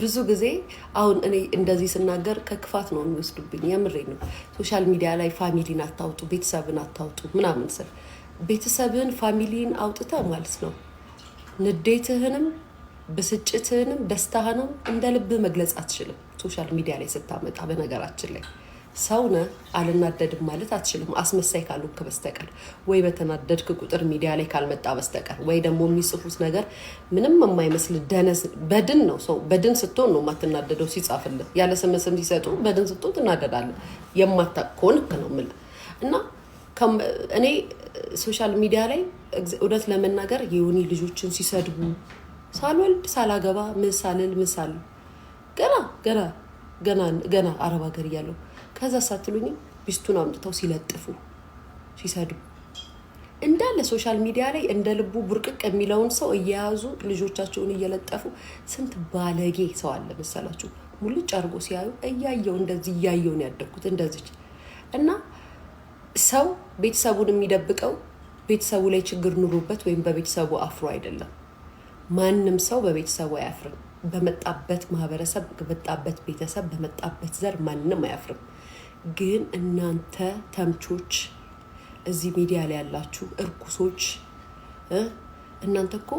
ብዙ ጊዜ አሁን እኔ እንደዚህ ስናገር ከክፋት ነው የሚወስዱብኝ። የምሬን ነው። ሶሻል ሚዲያ ላይ ፋሚሊን አታውጡ፣ ቤተሰብን አታውጡ ምናምን ስል ቤተሰብን ፋሚሊን አውጥተ ማለት ነው ንዴትህንም ብስጭትህንም ደስታህንም እንደ ልብህ መግለጽ አትችልም ሶሻል ሚዲያ ላይ ስታመጣ። በነገራችን ላይ ሰውነ አልናደድም ማለት አትችልም አስመሳይ ካልሆንክ በስተቀር ወይ በተናደድክ ቁጥር ሚዲያ ላይ ካልመጣ በስተቀር ወይ ደግሞ የሚጽፉት ነገር ምንም የማይመስል ደነስ በድን ነው። ሰው በድን ስትሆን ነው የማትናደደው ሲጻፍልህ። ያለ ስም ሲሰጡ በድን ስትሆን ትናደዳለህ። የማታውቅ ከሆንክ ነው የምልህ። እና እኔ ሶሻል ሚዲያ ላይ እውነት ለመናገር የሆኒ ልጆችን ሲሰድቡ ሳልወልድ ሳላገባ ምሳልል ገና አረብ ሀገር እያለሁ ከዛ ሳትሉኝ ሚስቱን አምጥተው ሲለጥፉ ሲሰድቡ እንዳለ ሶሻል ሚዲያ ላይ እንደ ልቡ ቡርቅቅ የሚለውን ሰው እየያዙ ልጆቻቸውን እየለጠፉ ስንት ባለጌ ሰው አለ መሰላችሁ። ሙሉጭ አድርጎ ሲያዩ እያየው ነው ያደግኩት እንደዚች። እና ሰው ቤተሰቡን የሚደብቀው ቤተሰቡ ላይ ችግር ኑሮበት ወይም በቤተሰቡ አፍሮ አይደለም። ማንም ሰው በቤተሰቡ አያፍርም። በመጣበት ማህበረሰብ፣ በመጣበት ቤተሰብ፣ በመጣበት ዘር ማንም አያፍርም። ግን እናንተ ተምቾች እዚህ ሚዲያ ላይ ያላችሁ እርኩሶች እናንተ እኮ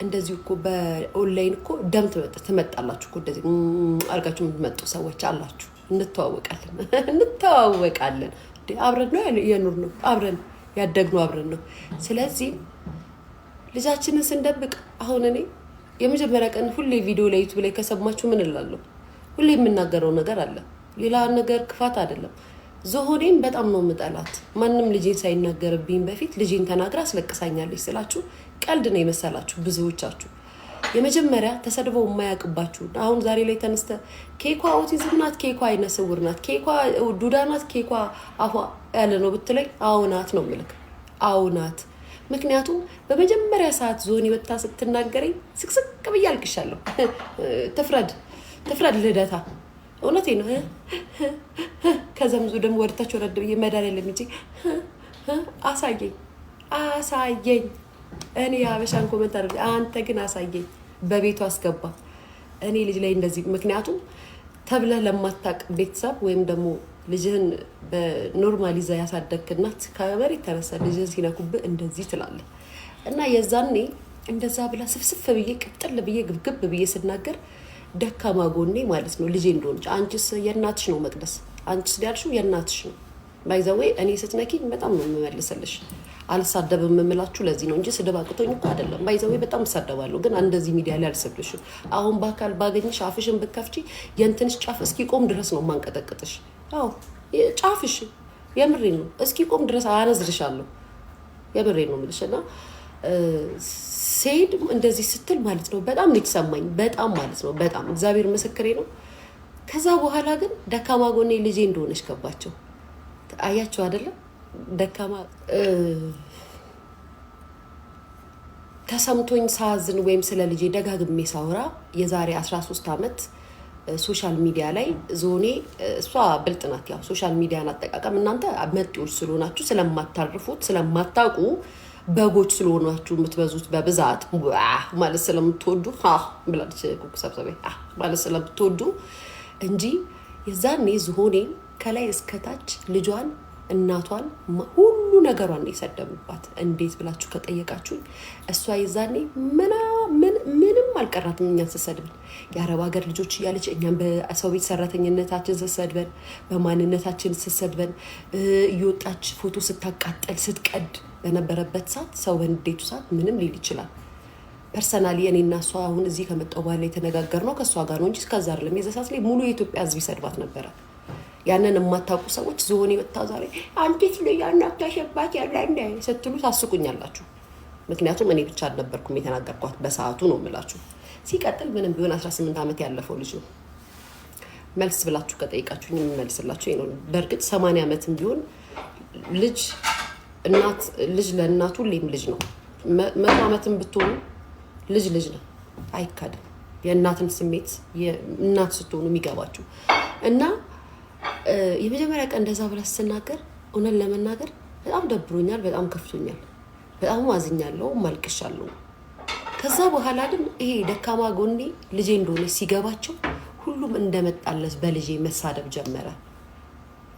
እንደዚህ እኮ በኦንላይን እኮ ደም ትመጣላችሁ እኮ እንደዚህ አርጋችሁ የምትመጡ ሰዎች አላችሁ። እንተዋወቃለን። አብረን ነው የኖር ነው አብረን ያደግነው አብረን ነው። ስለዚህ ልጃችንን ስንደብቅ አሁን እኔ የመጀመሪያ ቀን ሁሌ ቪዲዮ ላይ ዩቲዩብ ላይ ከሰማችሁ ምን እላለሁ? ሁሌ የምናገረው ነገር አለ። ሌላ ነገር ክፋት አይደለም። ዝሆኔን በጣም ነው የምጠላት። ማንም ልጄን ሳይናገርብኝ በፊት ልጄን ተናግራ አስለቅሳኛለች ስላችሁ ቀልድ ነው የመሰላችሁ ብዙዎቻችሁ። የመጀመሪያ ተሰድበው የማያውቅባችሁ አሁን ዛሬ ላይ ተነስተ ኬኳ ኦቲዝም ናት፣ ኬኳ አይነ ስውር ናት፣ ኬኳ ዱዳ ናት፣ ኬኳ አፏ ያለ ነው ብትለኝ አዎ ናት ነው የምልክ። አዎ ናት። ምክንያቱም በመጀመሪያ ሰዓት ዞን ወጣ ስትናገረኝ ስቅስቅ ብዬ አልቅሻለሁ። ትፍረድ ልደታ እውነቴ ነው። ከዘምዙ ደግሞ ወደታች ወረድ ብዬ መዳን የለም እንጂ አሳየኝ። እኔ የሀበሻን ኮመንት አድርጌ አንተ ግን አሳየኝ፣ በቤቱ አስገባ። እኔ ልጅ ላይ እንደዚህ ምክንያቱም ተብለህ ለማታቅ ቤተሰብ ወይም ደግሞ ልጅህን በኖርማሊዛ ያሳደግክ እናት ከመሬት ተነሳ ልጅህን ሲነኩብህ እንደዚህ ትላለህ። እና የዛኔ እንደዛ ብላ ስፍስፍ ብዬ ቅጥል ብዬ ግብግብ ብዬ ስናገር ደካማ ጎኔ ማለት ነው ልጄ እንደሆነች። አንቺስ የእናትሽ ነው መቅደስ፣ አንቺስ ያልሽው የእናትሽ ነው። ባይዘዌ እኔ ስትነኪኝ በጣም ነው የምመልስልሽ። አልሳደብም የምላችሁ ለዚህ ነው እንጂ ስድብ አቅቶኝ እኮ አይደለም። ባይዘዌ በጣም እሳደባለሁ፣ ግን እንደዚህ ሚዲያ ላይ አልሰብልሽም። አሁን በአካል ባገኝሽ አፍሽን ብከፍቺ የእንትንሽ ጫፍ እስኪቆም ድረስ ነው ማንቀጠቅጥሽ። አዎ ጫፍሽ የምሬን ነው እስኪቆም ድረስ አያነዝርሻለሁ። የምሬን ነው የምልሽና ሴድ እንደዚህ ስትል ማለት ነው በጣም ነው የተሰማኝ። በጣም ማለት ነው በጣም እግዚአብሔር ምስክሬ ነው። ከዛ በኋላ ግን ደካማ ጎኔ ልጄ እንደሆነች ገባቸው። አያቸው አይደለም ደካማ ተሰምቶኝ ሳዝን ወይም ስለ ልጄ ደጋግሜ ሳወራ የዛሬ 13 ዓመት ሶሻል ሚዲያ ላይ ዞኔ እሷ ብልጥ ናት። ያው ሶሻል ሚዲያን አጠቃቀም እናንተ መጤዎች ስለሆናችሁ ስለማታርፉት ስለማታውቁ በጎች ስለሆናችሁ የምትበዙት በብዛት ማለት ስለምትወዱ ብላለች ኩኩ ሰብሰቤ ማለት ስለምትወዱ እንጂ የዛኔ ዝሆኔ ከላይ እስከታች ልጇን እናቷን ሁሉ ነገሯን የሰደቡባት። እንዴት ብላችሁ ከጠየቃችሁ እሷ የዛኔ ምንም አልቀራትም። እኛን ስትሰድበን የአረብ ሀገር ልጆች እያለች እኛን በሰው ቤት ሰራተኝነታችን ስትሰድበን፣ በማንነታችን ስትሰድበን እየወጣች ፎቶ ስታቃጠል ስትቀድ በነበረበት ሰዓት ሰው በንዴቱ ሰዓት ምንም ሊል ይችላል። ፐርሰናሊ እኔና እሷ አሁን እዚህ ከመጣሁ በኋላ የተነጋገርነው ከእሷ ጋር ነው እንጂ እስከዛ አይደለም። የዛ ሰዓት ላይ ሙሉ የኢትዮጵያ ሕዝብ ይሰድባት ነበረ። ያንን የማታውቁ ሰዎች ዝሆኔ ወጣ ዛሬ አንዲት ልጅ ያናታሸባት ያለ እንደ ስትሉ ታስቁኛላችሁ። ምክንያቱም እኔ ብቻ አልነበርኩም የተናገርኳት በሰዓቱ ነው የምላችሁ። ሲቀጥል ምንም ቢሆን 18 ዓመት ያለፈው ልጅ ነው። መልስ ብላችሁ ከጠይቃችሁ የምመልስላችሁ ይሄ ነው። በእርግጥ 80 ዓመትም ቢሆን ልጅ ለእናቱ ሁሌም ልጅ ነው። 100 ዓመትም ብትሆኑ ልጅ ነው፣ አይካድም። የእናትን ስሜት እናት ስትሆኑ የሚገባችሁ እና የመጀመሪያ ቀን እንደዛ ብላ ስትናገር እውነት ለመናገር በጣም ደብሮኛል፣ በጣም ከፍቶኛል፣ በጣም አዝኛለሁ፣ ማልቅሻለሁ። ከዛ በኋላ ግን ይሄ ደካማ ጎኔ ልጄ እንደሆነ ሲገባቸው ሁሉም እንደመጣለስ በልጄ መሳደብ ጀመረ።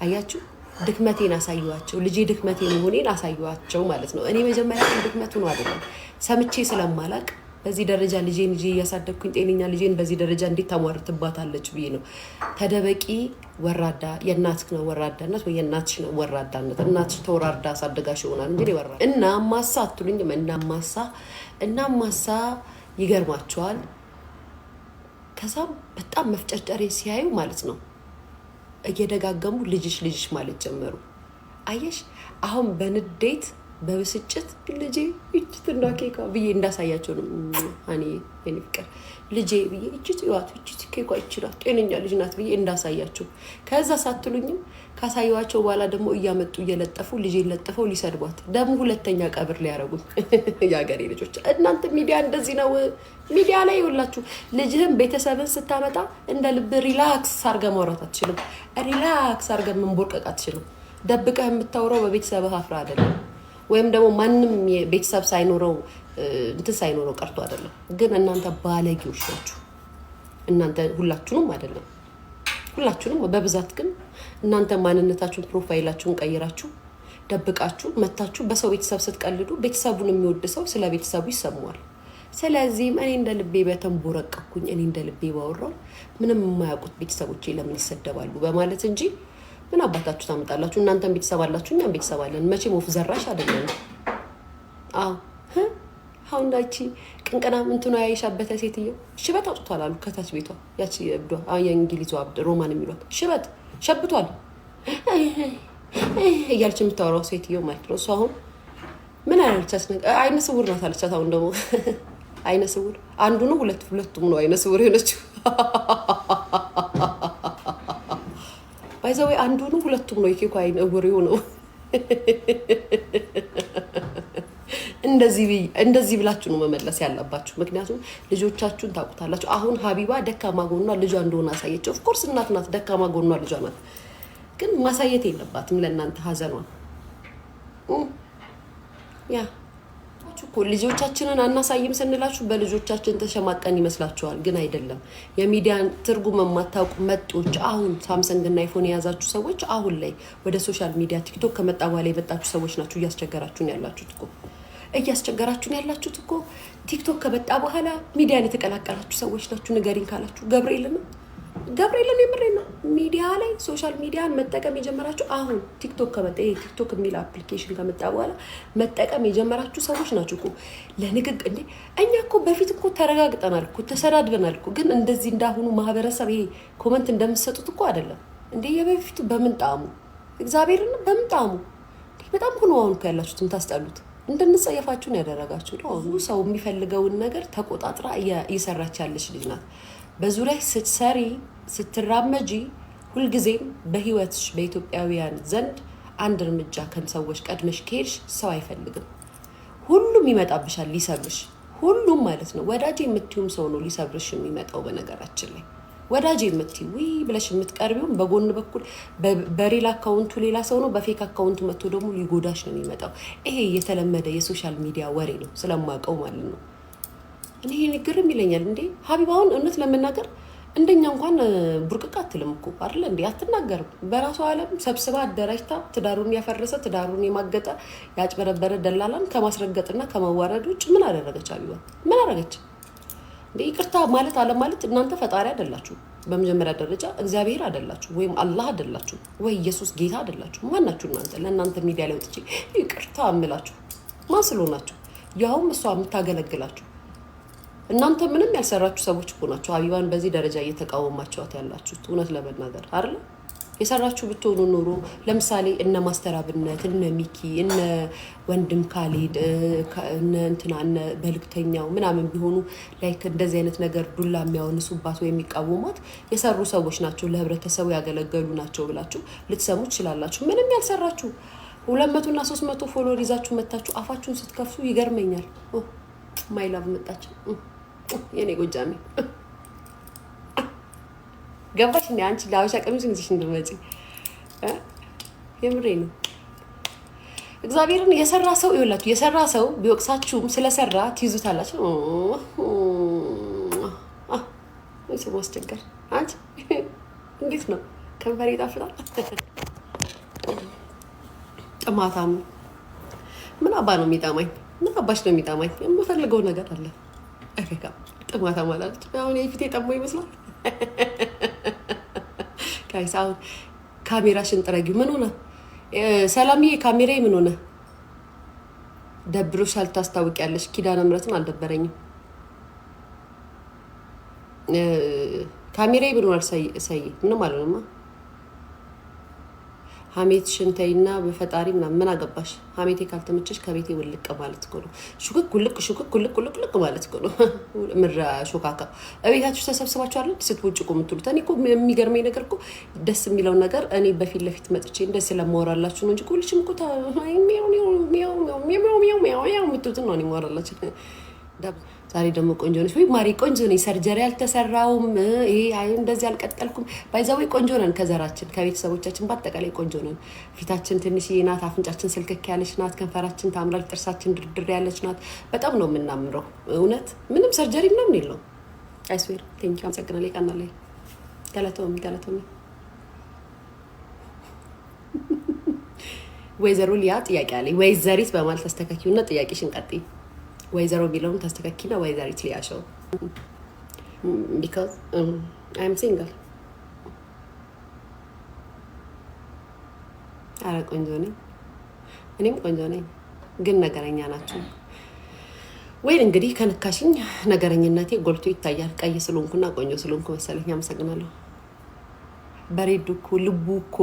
አያችሁ፣ ድክመቴን አሳዩዋቸው። ልጄ ድክመቴ መሆኔን አሳዩዋቸው ማለት ነው። እኔ መጀመሪያ ድክመቱ ነው አይደለም ሰምቼ ስለማላቅ በዚህ ደረጃ ልጄን እያሳደግኩኝ ጤነኛ ልጄን በዚህ ደረጃ እንዴት ታሟርትባታለች ብዬ ነው። ተደበቂ ወራዳ፣ የእናትህ ነው ወራዳነት ወይ የእናትሽ ነው ወራዳነት። እናትሽ ተወራርዳ አሳደጋሽ ይሆናል እንጂ ወራዳ እና ማሳ አትሉኝም። እና ማሳ ይገርማቸዋል። ከዛም በጣም መፍጨርጨሬ ሲያዩ ማለት ነው እየደጋገሙ ልጅሽ ማለት ጀመሩ። አየሽ አሁን በንዴት በብስጭት ልጄ እቺትና ኬካ ብዬ እንዳሳያቸው ነው። እኔ ፍቅር ልጄ ብዬ እቺት ይዋት እቺት ኬካ ይችላል ጤነኛ ልጅ ናት ብዬ እንዳሳያቸው። ከዛ ሳትሉኝም ካሳዩዋቸው በኋላ ደግሞ እያመጡ እየለጠፉ ልጄን ለጥፈው ሊሰድቧት ደግሞ ሁለተኛ ቀብር ሊያረጉኝ። ያገሬ ልጆች እናንተ ሚዲያ እንደዚህ ነው። ሚዲያ ላይ ይውላችሁ ልጅህም ቤተሰብን ስታመጣ እንደ ልብ ሪላክስ አድርገህ ማውራት አትችልም። ሪላክስ አድርገህ መንቦርቀቅ አትችልም። ደብቀህ የምታወራው በቤተሰብህ አፍራ አይደለም፣ ወይም ደግሞ ማንም ቤተሰብ ሳይኖረው ሳይኖረው ቀርቶ አይደለም። ግን እናንተ ባለጌዎች ናችሁ። እናንተ ሁላችሁንም አይደለም ሁላችሁንም በብዛት ግን እናንተ ማንነታችሁን ፕሮፋይላችሁን ቀይራችሁ ደብቃችሁ መታችሁ በሰው ቤተሰብ ስትቀልዱ ቤተሰቡን የሚወድ ሰው ስለ ቤተሰቡ ይሰማዋል። ስለዚህም እኔ እንደ ልቤ በተንቦረቀኩኝ እኔ እንደ ልቤ ባወራው ምንም የማያውቁት ቤተሰቦቼ ለምን ይሰደባሉ በማለት እንጂ ምን አባታችሁ ታመጣላችሁ? እናንተም ቤተሰብ አላችሁ፣ እኛም ቤተሰብ አለን። መቼም ወፍ ዘራሽ አይደለም። አሁን ዳቺ ቅንቅና እንትኗ ያይሻበተ ሴትዮ ሽበት አውጥቷል አሉ ከታች ቤቷ። ያቺ እብዷ የእንግሊዟ አብድ ሮማን የሚሏት ሽበት ሸብቷል እያለች የምታወራው ሴትዮ ማለት ነው። እሱ አሁን ምን አለቻት? አይነ ስውር ናት አለቻት። አሁን ደግሞ አይነ ስውር አንዱ ነው ሁለቱም ነው አይነ ስውር የሆነችው። ባይዘው አንዱ ነው ሁለቱም ነው የኬኳ አይነ እውር ነው። እንደዚህ ብላችሁ ነው መመለስ ያለባችሁ። ምክንያቱም ልጆቻችሁን ታውቁታላችሁ። አሁን ሀቢባ ደካማ ጎኗ ልጇ እንደሆነ አሳየች። ኦፍ ኮርስ እናት ናት፣ ደካማ ጎኗ ልጇ ናት። ግን ማሳየት የለባትም ለእናንተ ሀዘኗን። ያ እኮ ልጆቻችንን አናሳይም ስንላችሁ በልጆቻችን ተሸማቀን ይመስላችኋል፣ ግን አይደለም። የሚዲያን ትርጉም የማታውቁ መጤዎች፣ አሁን ሳምሰንግ እና አይፎን የያዛችሁ ሰዎች አሁን ላይ ወደ ሶሻል ሚዲያ ቲክቶክ ከመጣ በኋላ የመጣችሁ ሰዎች ናችሁ። እያስቸገራችሁን ያላችሁት እኮ ቲክቶክ ከመጣ በኋላ ሚዲያን የተቀላቀላችሁ ሰዎች ናችሁ። ንገሪኝ ካላችሁ ገብርኤልን የምሬ ነው። ሚዲያ ላይ ሶሻል ሚዲያን መጠቀም የጀመራችሁ አሁን ቲክቶክ ከመጣ ቲክቶክ የሚል አፕሊኬሽን ከመጣ በኋላ መጠቀም የጀመራችሁ ሰዎች ናችሁ እኮ። ለንግግር እንዴ እኛ እኮ በፊት እኮ ተረጋግጠናል እኮ ተሰዳድበናል እኮ። ግን እንደዚህ እንዳሁኑ ማህበረሰብ ይሄ ኮመንት እንደምትሰጡት እኮ አይደለም እንዴ። የበፊቱ በምንጣሙ እግዚአብሔርን በምንጣሙ በጣም ሆኖ አሁን እኮ ያላችሁት የምታስጠሉት እንድንጸየፋችሁ ነው ያደረጋችሁ ነው። አሁን ሰው የሚፈልገውን ነገር ተቆጣጥራ እየሰራች ያለች ልጅ ናት። በዙሪያ ስትሰሪ ስትራመጂ ሁልጊዜም በህይወትሽ በኢትዮጵያውያን ዘንድ አንድ እርምጃ ከሰዎች ቀድመሽ ከሄድሽ ሰው አይፈልግም። ሁሉም ይመጣብሻል ሊሰብርሽ፣ ሁሉም ማለት ነው። ወዳጅ የምትዩም ሰው ነው ሊሰብርሽ የሚመጣው። በነገራችን ላይ ወዳጅ የምትዩ ብለሽ የምትቀርቢውም በጎን በኩል በሪል አካውንቱ ሌላ ሰው ነው፣ በፌክ አካውንቱ መጥቶ ደግሞ ሊጎዳሽ ነው የሚመጣው። ይሄ የተለመደ የሶሻል ሚዲያ ወሬ ነው ስለማውቀው ማለት ነው። እኔ ግርም ይለኛል እንዴ ሀቢባውን እውነት ለመናገር እንደኛ እንኳን ቡርቅቅ አትልም እኮ አይደል እንዴ? አትናገርም። በራሷ ዓለም ሰብስባ አደራጅታ ትዳሩን ያፈረሰ ትዳሩን የማገጠ ያጭበረበረ ደላላን ከማስረገጥና ከመዋረድ ውጭ ምን አደረገች ሀቢባ? ምን አደረገች እንዴ? ይቅርታ ማለት አለ ማለት እናንተ ፈጣሪ አይደላችሁ። በመጀመሪያ ደረጃ እግዚአብሔር አይደላችሁ፣ ወይም አላህ አይደላችሁ፣ ወይ ኢየሱስ ጌታ አይደላችሁ። ማናችሁ እናንተ? ለእናንተ ሚዲያ ላይ ወጥቼ ይቅርታ አምላችሁ ማን ስለሆናችሁ? ያውም እሷ የምታገለግላችሁ እናንተ ምንም ያልሰራችሁ ሰዎች እኮ ናቸው ሀቢባን በዚህ ደረጃ እየተቃወማችኋት ያላችሁት። እውነት ለመናገር አይደል? የሰራችሁ ብትሆኑ ኖሮ ለምሳሌ እነ ማስተር አብነት፣ እነ ሚኪ፣ እነ ወንድም ካሌድ፣ እነ እንትና እነ በልክተኛው ምናምን ቢሆኑ ላይክ እንደዚህ አይነት ነገር ዱላ የሚያወንሱባት ወይ የሚቃወሟት የሰሩ ሰዎች ናቸው፣ ለህብረተሰቡ ያገለገሉ ናቸው ብላችሁ ልትሰሙ ትችላላችሁ። ምንም ያልሰራችሁ 200 እና 300 ፎሎወር ይዛችሁ መታችሁ አፋችሁን ስትከፍቱ ይገርመኛል። ማይላቭ መጣች የኔ ጎጃሜ ገባሽ እንዴ? አንቺ ለአበሻ ቀሚስ እንግዲህ እንድትመጪ የምሬ ነው። እግዚአብሔርን የሰራ ሰው ይኸውላችሁ፣ የሰራ ሰው ቢወቅሳችሁም ስለሰራ ትይዙታላችሁ። ስሙ አስቸገር አንቺ እንዴት ነው ከንፈር ይጣፍጣል። ጥማታም ምን አባ ነው የሚጣማኝ? ምን አባሽ ነው የሚጣማኝ? የምፈልገው ነገር አለ። አፈካ ጥማታ ማለት አሁን የፊቴ ጠሞ ይመስላል። ጋይስ አሁን ካሜራሽን ጥረጊው። ምን ሆነ ሰላምዬ? ካሜራዬ ምን ሆነ? ደብሮሻል ታስታውቂያለሽ። ኪዳነ ምሕረትን አልደበረኝም። ካሜራዬ ምን ሆነ? ሳይ ምንም አልሆነማ። ሀሜት ሽንተይና በፈጣሪ ምናምን ምን አገባሽ? ሀሜቴ ካልተመቸሽ ከቤቴ ውልቅ ማለት እኮ ነው። ሹክክ ውልቅ ማለት እኮ ነው። ምራ ሾካካ እቤታችሁ ተሰብስባችሁ አይደል ስትቦጭቁ የምትሉት? እኔ እኮ የሚገርመኝ ነገር እኮ ደስ የሚለው ነገር እኔ በፊት ለፊት መጥቼ እንደዚህ ስለማወራላችሁ ነው እንጂ ሁልሽም እኮ የምትሉትን ነው እኔ የማወራላችሁ። ዛሬ ደግሞ ቆንጆ ነሽ ወይ ማሪ? ቆንጆ ነኝ። ሰርጀሪ አልተሰራውም። ይሄ እንደዚህ አልቀጠልኩም። ባይዛው ቆንጆ ነን። ከዘራችን ከቤተሰቦቻችን በአጠቃላይ ቆንጆ ነን። ፊታችን ትንሽዬ ናት። አፍንጫችን ስልክክ ያለች ናት። ከንፈራችን ታምራል። ጥርሳችን ድርድር ያለች ናት። በጣም ነው የምናምረው። እውነት ምንም ሰርጀሪ ምናምን የለውም። አይስዌር ቴንኪ አመሰግናለሁ። ይቀናለኝ ገለተውም ወይዘሮ ሊያ ጥያቄ አለኝ። ወይዘሪት በማለት ተስተካኪውና ጥያቄሽን ቀጥይ። ወይዘሮ ቢለውን ተስተካኪና ወይዘሪት ሊያሸው because I'm single። አረ ቆንጆ ነኝ፣ እኔም ቆንጆ ነኝ፣ ግን ነገረኛ ናችሁ ወይ? እንግዲህ ከነካሽኝ ነገረኝነቴ ጎልቶ ይታያል። ቀይ ስለሆንኩና ቆንጆ ስለሆንኩ መሰለኝ። አመሰግናለሁ። በሬዱ እኮ ልቡ እኮ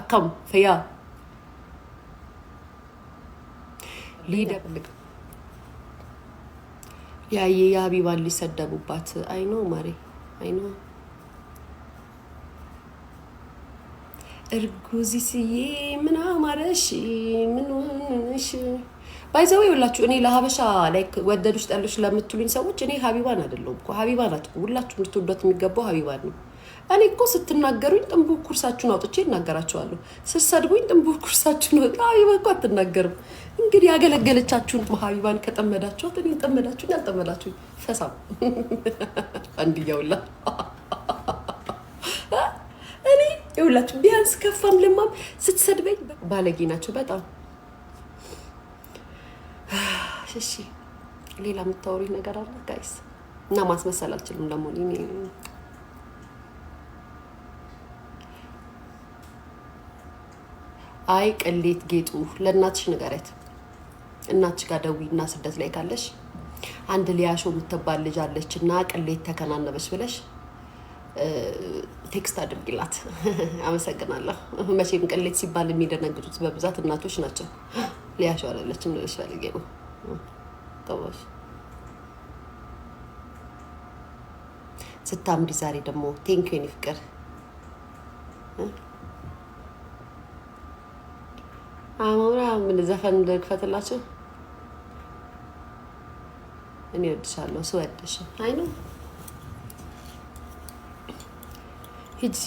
አካም ፈያ ሊደብልቅ የሀቢባን ሊሰደቡባት አይኖ ማሬ አይኖ እርጉዚስዬ ምን አማረሽ ምን ሆነሽ? ባይዘው ይኸውላችሁ እኔ ለሀበሻ ላይክ ወደዱሽ ጠሉሽ ለምትሉኝ ሰዎች እኔ ሀቢባን አይደለሁም እኮ ሀቢባ ናት። ሁላችሁም ልትወዷት የሚገባው ሀቢባን ነው። እኔ እኮ ስትናገሩኝ ጥንቡ ኩርሳችሁን አውጥቼ እናገራቸዋለሁ። ስትሰድቡኝ ጥንቡ ኩርሳችሁን ሀቢባ እኮ አትናገርም። እንግዲህ ያገለገለቻችሁን ሀቢባን ከጠመዳችኋት እኔ ጠመዳችሁኝ አልጠመዳችሁኝ ፈሳም አንድያውላ እኔ ይኸውላችሁ ቢያንስ ከፋም ለማም ስትሰድበኝ ባለጌ ናቸው በጣም። እሺ ሌላ የምታወሩኝ ነገር አለ ጋይስ? እና ማስመሰል አልችልም ደግሞ እኔ አይ ቅሌት ጌጡ ለእናትሽ ንገረት። እናትሽ ጋር ደዊና ስደት ላይ ካለሽ አንድ ሊያሾ የምትባል ልጅ አለች እና ቅሌት ተከናነበች ብለሽ ቴክስት አድርጊላት። አመሰግናለሁ። መቼም ቅሌት ሲባል የሚደነግጡት በብዛት እናቶች ናቸው። ሊያሾ አይደለችም ልልሽ ፈልጌ ነው። ተወሽ ስታምሪ ዛሬ ደግሞ ቴንኪው የኔ ፍቅር። አሞራ ምን ዘፈን ልክፈትላችሁ? እኔ ወድሻለሁ ስወድሽ አይ ነው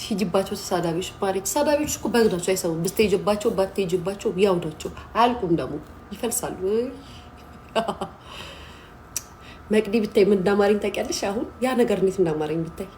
ሂጂባቸው ተሳዳቢዎች ማለት ተሳዳቢዎች እኮ በግ ናቸው። አይሰሙም። ብትሄጂባቸው ባትሄጂባቸው ያው ናቸው። አያልቁም ደግሞ ይፈልሳሉ። መቅዲ ብታይ ምን እንዳማረኝ ታውቂያለሽ? አሁን ያ ነገር እንዴት እንዳማረኝ ብታይ